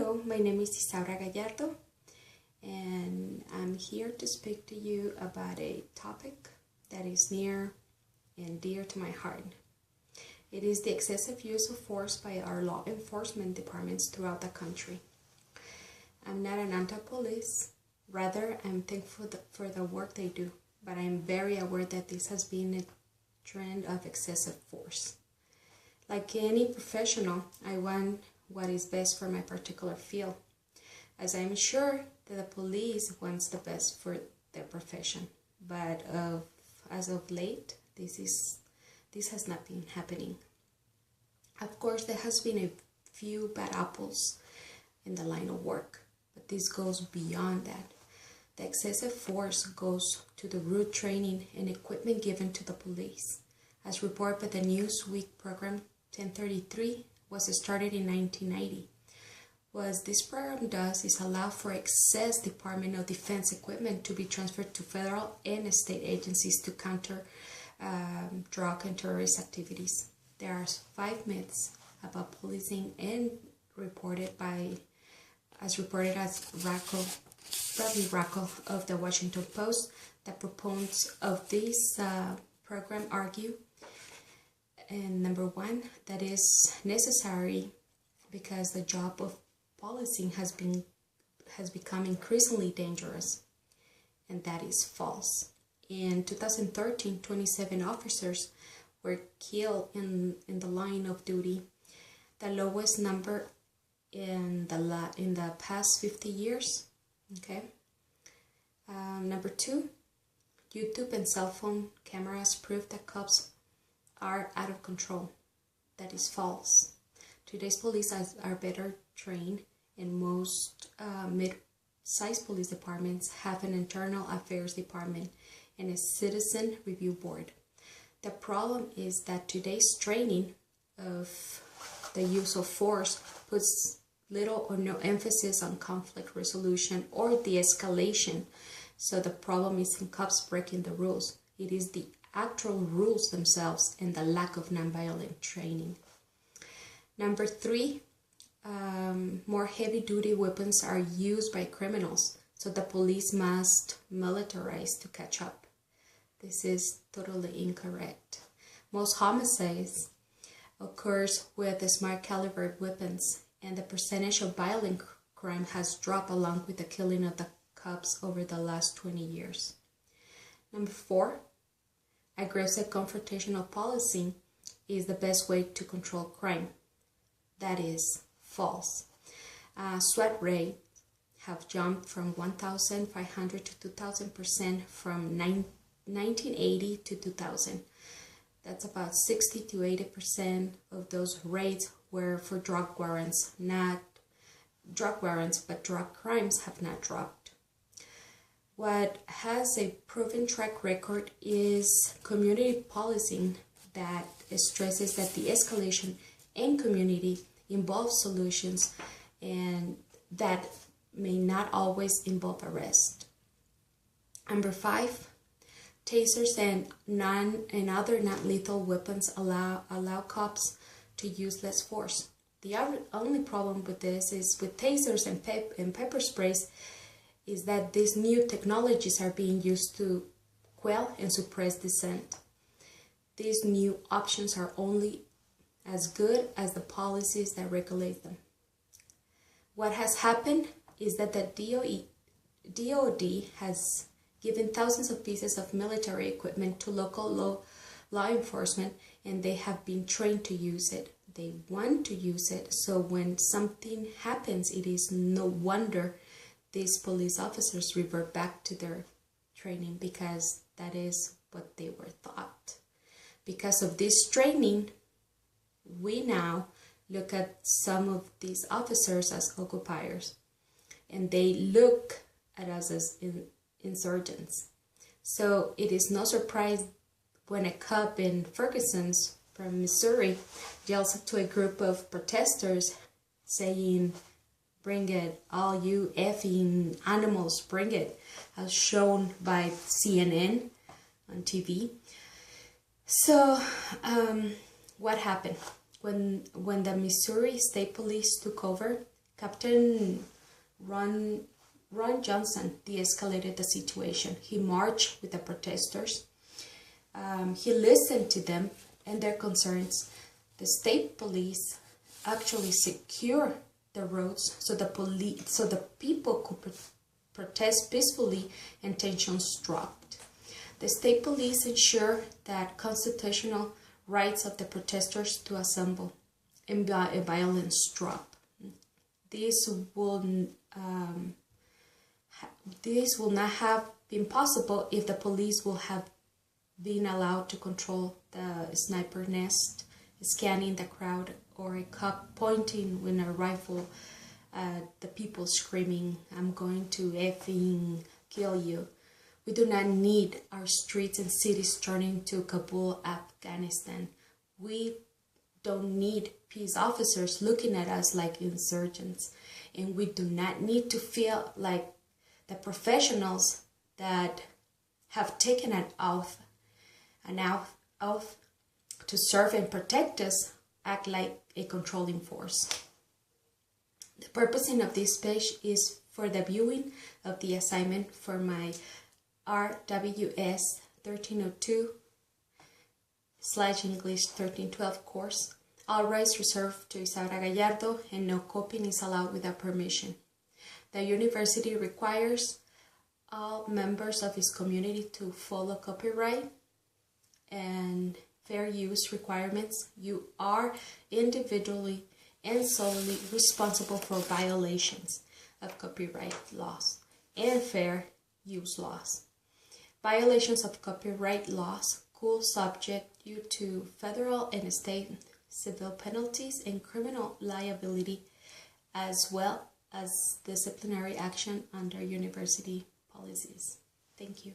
Hello, my name is Isaura Gallardo, and I'm here to speak to you about a topic that is near and dear to my heart. It is the excessive use of force by our law enforcement departments throughout the country. I'm not an anti-police, rather I'm thankful for the work they do, but I'm very aware that this has been a trend of excessive force. Like any professional, I want what is best for my particular field, as I'm sure that the police wants the best for their profession. But as of late, this has not been happening. Of course, there has been a few bad apples in the line of work, but this goes beyond that. The excessive force goes to the route training and equipment given to the police. As reported by the Newsweek program 1033, was started in 1990. What this program does is allow for excess Department of Defense equipment to be transferred to federal and state agencies to counter drug and terrorist activities. There are 5 myths about policing and reported as Bradley Racco of the Washington Post. The proponents of this program argue, and number 1, that is necessary because the job of policing has become increasingly dangerous, and that is false. In 2013, 27 officers were killed in the line of duty, the lowest number in the past 50 years. Okay. Number 2, YouTube and cell phone cameras prove that cops are out of control. That is false. Today's police are better trained, and most mid-sized police departments have an internal affairs department and a citizen review board. The problem is that today's training of the use of force puts little or no emphasis on conflict resolution or de-escalation. So the problem isn't cops breaking the rules. It is the actual rules themselves and the lack of nonviolent training. Number 3, more heavy-duty weapons are used by criminals, so the police must militarize to catch up. This is totally incorrect. Most homicides occurs with the smart caliber weapons, and the percentage of violent crime has dropped along with the killing of the cops over the last 20 years. Number 4, aggressive confrontational policing is the best way to control crime. That is false. SWAT rates have jumped from 1,500 to 2,000% from 1980 to 2000. That's about 60 to 80% of those rates were for drug warrants, not drug warrants, but drug crimes have not dropped. What has a proven track record is community policing that stresses that the escalation and community involve solutions, and that may not always involve arrest. Number 5, tasers and other non-lethal weapons allow cops to use less force. The only problem with this is with tasers and pepper sprays is that these new technologies are being used to quell and suppress dissent. These new options are only as good as the policies that regulate them. What has happened is that the DOD has given thousands of pieces of military equipment to local law enforcement, and they have been trained to use it. They want to use it, so when something happens, it is no wonder these police officers revert back to their training, because that is what they were taught. Because of this training, we now look at some of these officers as occupiers, and they look at us as insurgents. So it is no surprise when a cop in Ferguson from Missouri yells to a group of protesters saying, "Bring it, all you effing animals, bring it," as shown by CNN on TV. So what happened? When the Missouri State Police took over, Captain Ron Johnson de-escalated the situation. He marched with the protesters. He listened to them and their concerns. The state police actually secured the roads so the people could protest peacefully and tensions dropped. The state police ensured that constitutional rights of the protesters to assemble and violence dropped. This will not have been possible if the police will have been allowed to control the sniper nest, scanning the crowd, or a cop pointing with a rifle at the people screaming, "I'm going to effing kill you." We do not need our streets and cities turning to Kabul, Afghanistan. We don't need peace officers looking at us like insurgents. And we do not need to feel like the professionals that have taken an oath to serve and protect us act like a controlling force. The purposing of this page is for the viewing of the assignment for my RWS 1302/English 1312 course. All rights reserved to Isaura Gallardo, and no copying is allowed without permission. The university requires all members of its community to follow copyright and fair use requirements. You are individually and solely responsible for violations of copyright laws and fair use laws. Violations of copyright laws could subject you to federal and state civil penalties and criminal liability, as well as disciplinary action under university policies. Thank you.